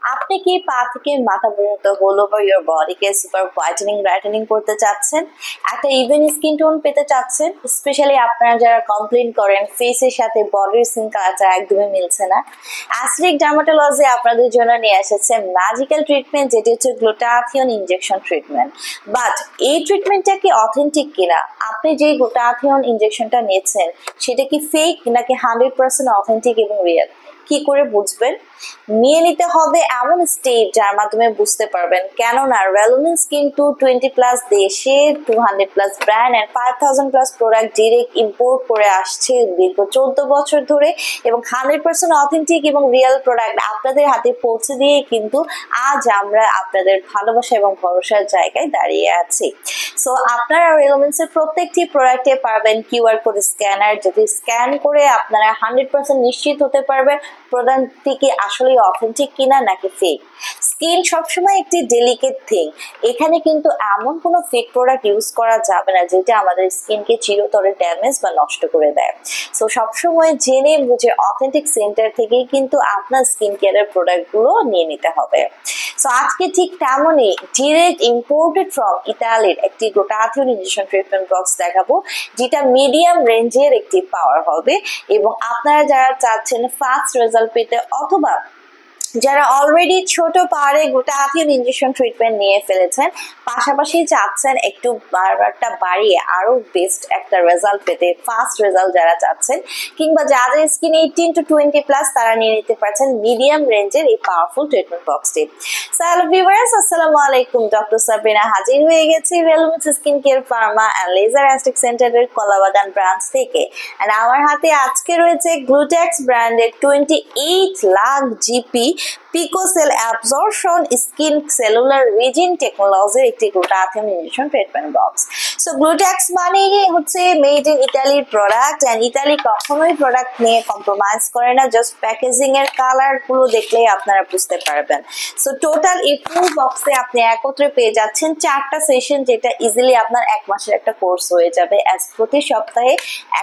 আপনি কি পা থেকে মাথা পর্যন্ত হোল ওভার ইয়োর বডিকে সুপার হোয়াইটেনিং ব্রাইটেনিং করতে চাচ্ছেন, একটা ইভেন স্কিন টোন পেতে চাচ্ছেন? স্পেশালি আপনারা যারা কমপ্লেন করেন ফেসের সাথে বডির স্কিন কালারটা একদমই মিলছে না, অ্যাসিডিক ডার্মাটোলজি আপনাদের জন্য নিয়ে এসেছে ম্যাজিক্যাল ট্রিটমেন্ট, যেটি হচ্ছে গ্লুটাথিয়ন ইনজেকশন ট্রিটমেন্ট। বাট এই ট্রিটমেন্টটা কি অথেন্টিক কিনা, আপনি যে গ্লুটাথিয়ন ইনজেকশনটা নিয়েছেন সেটা কি ফেক নাকি 100% অথেন্টিক এবং রিয়েল, কি করে বুঝবেন? নিয়ে নিতে হবে এমন স্টেপ যার মাধ্যমে বুঝতে পারবেন, কেননা রেলোনিন্স কিন্তু 20+ দেশে 200+ brand and 5000+ product direct import করে আসছে দীর্ঘ 14 বছর ধরে, এবং 100% অথেন্টিক এবং রিয়েল প্রোডাক্ট আপনাদের হাতে পৌঁছে দিয়ে কিন্তু আজ আমরা আপনাদের ভালোবাসা এবং ভরসার জায়গায় দাঁড়িয়ে আছি। সো আপনারা রেলোনিন্সের প্রত্যেকটি প্রোডাক্টে পারবেন কিউআর কোড স্ক্যানার, যেটি স্ক্যান করে আপনারা 100% নিশ্চিত হতে পারবেন প্রোডাক্টটি কি আসলে অথেন্টিক কিনা নাকি ফেক। স্কিন সবসময় একটি ডেলিকেট থিং, এখানে কিন্তু এমন কোনো ফেক প্রোডাক্ট ইউজ করা যাবে না যেটা আমাদের স্কিনকে চিরতরে ড্যামেজ বা নষ্ট করে দেয়। সো সবসময় জেনে বুঝে অথেন্টিক সেন্টার থেকেই কিন্তু আপনার স্কিন কেয়ারের প্রোডাক্টগুলো নিয়ে নিতে হবে। সো আজকে ঠিক তেমনই ডিরেক্ট ইম্পোর্টেড ফ্রম ইতালির একটি গ্লুটাথিয়ন ইনজেকশন ট্রিটমেন্ট বক্স দেখাবো, যেটা মিডিয়াম রেঞ্জের একটি পাওয়ার হবে, এবং আপনারা যারা চাচ্ছেন ফাস্ট রেজাল্ট পেতে অথবা যারা অলরেডি ছোট পাওয়ারে গ্লুটাথিয়ন ইনজেকশন ট্রিটমেন্ট নিয়ে ফেলেছেন, পাশাপাশি চাচ্ছেন একটু বারবারটা বাড়িয়ে আরো বেস্ট একটা রেজাল্ট পেতে, ফাস্ট রেজাল্ট যারা চাচ্ছেন, কিংবা যাদের স্কিন 18 to 20+, তারা নিয়ে নিতে পারছেন মিডিয়াম রেঞ্জের এই পাওয়ারফুল ট্রিটমেন্ট বক্সটি। সো হ্যালো ভিউয়ার্স, আসসালামু আলাইকুম। ডক্টর সাবরিনা হাজির হয়ে গেছি রেলোনিন্স skin care pharma and laser aesthetic সেন্টারের কলাবাগান ব্রাঞ্চ থেকে। এন্ড আমার হাতে আজকে রয়েছে গ্লুটেক্স ব্র্যান্ডের 28 lakh GP picocell absorption skin cellular রিজিন টেকনোলজির একটি glutathione injection treatment box. So Glutex মানে হচ্ছে মেড ইন ইতালির প্রোডাক্ট, এন্ড ইতালি কখনোই প্রোডাক্ট নিয়ে কম্প্রোমাইজ করে না, জাস্ট প্যাকেজিং এর কালার গুলো দেখলেই আপনারা বুঝতে পারবেন। সো টোটাল এই ফুল বক্সে আপনি একত্রে পেয়ে যাচ্ছেন 4টা সেশন, যেটা ইজিলি আপনার 1 মাসের একটা কোর্স হয়ে যাবে। অ্যাজ প্রতি সপ্তাহে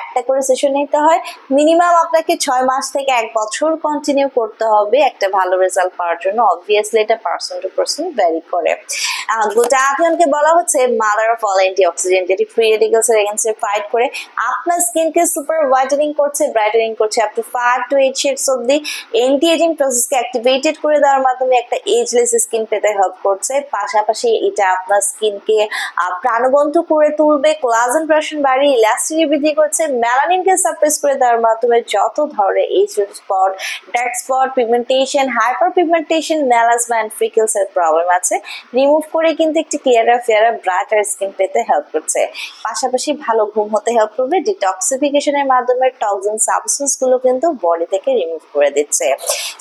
একটা করে সেশন নিতে হয়, মিনিমাম আপনাকে 6 মাস থেকে 1 বছর কন্টিনিউ করতে হবে একটা ভালো রেজাল্ট পাওয়ার জন্য। অবভিয়াসলি এটা পার্সন টু পার্সন ভ্যারি করে। গ্লুটাথিয়নকে বলা হচ্ছে মাদার অফ অল অ্যান্টিঅক্সিডেন্ট, যেটি ফ্রি রেডিক্যালস এর এগেইনস্টে ফাইট করে আপনার স্কিনকে সুপার হোয়াইটেনিং করছে, ব্রাইটেনিং করছে আপ টু 5 to 8 শেডস অবধি। এন্টি এজিং প্রসেসকে অ্যাক্টিভেটেড করে দেওয়ার মাধ্যমে একটা এজলেস স্কিন পেতে হেল্প করছে। পাশাপাশি এটা আপনার স্কিনকে প্রাণবন্ত করে তুলবে, কোলাজেন প্রোডাকশন বাড়িয়ে ইলাস্টিসিটি বৃদ্ধি করছে, মেলানিনকে সাপ্রেস করে দেওয়ার মাধ্যমে যত ধরনের age spot, dark spot, pigmentation, hyperpigmentation, melasma and freckles এর প্রবলেম আছে রিমুভ করে কিন্তু একটি ক্লিয়ারার ফেয়ারার ব্রাইটার স্কিন পেতে হেল্প করছে। পাশাপাশি ভালো ঘুম হতে হেল্প করবে, ডিটক্সিফিকেশনের মাধ্যমে টক্সিন সাবস্টেন্স গুলো কিন্তু বডি থেকে রিমুভ করে দিচ্ছে।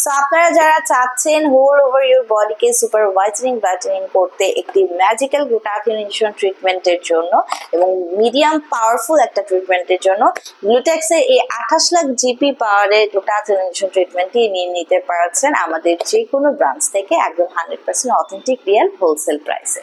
সো আপনারা যারা চাচ্ছেন হোল ওভার ইউর বডিকে সুপার হোয়াইটেনিং ব্রাইটেনিং করতে একটি ম্যাজিক্যাল গ্লুটাথিয়ন ইনজেকশন ট্রিটমেন্টের জন্য এবং মিডিয়াম পাওয়ারফুল একটা ট্রিটমেন্টের জন্য, গ্লুটেক্সের এই 28 লাখ জিপি পাওয়ারের গ্লুটাথিয়ন ইনজেকশন ট্রিটমেন্টটি নিয়ে নিতে পারছেন আমাদের যে কোনো ব্রাঞ্চ থেকে একদম 100% অথেন্টিক রিয়েল হোলসেল প্রাইসে।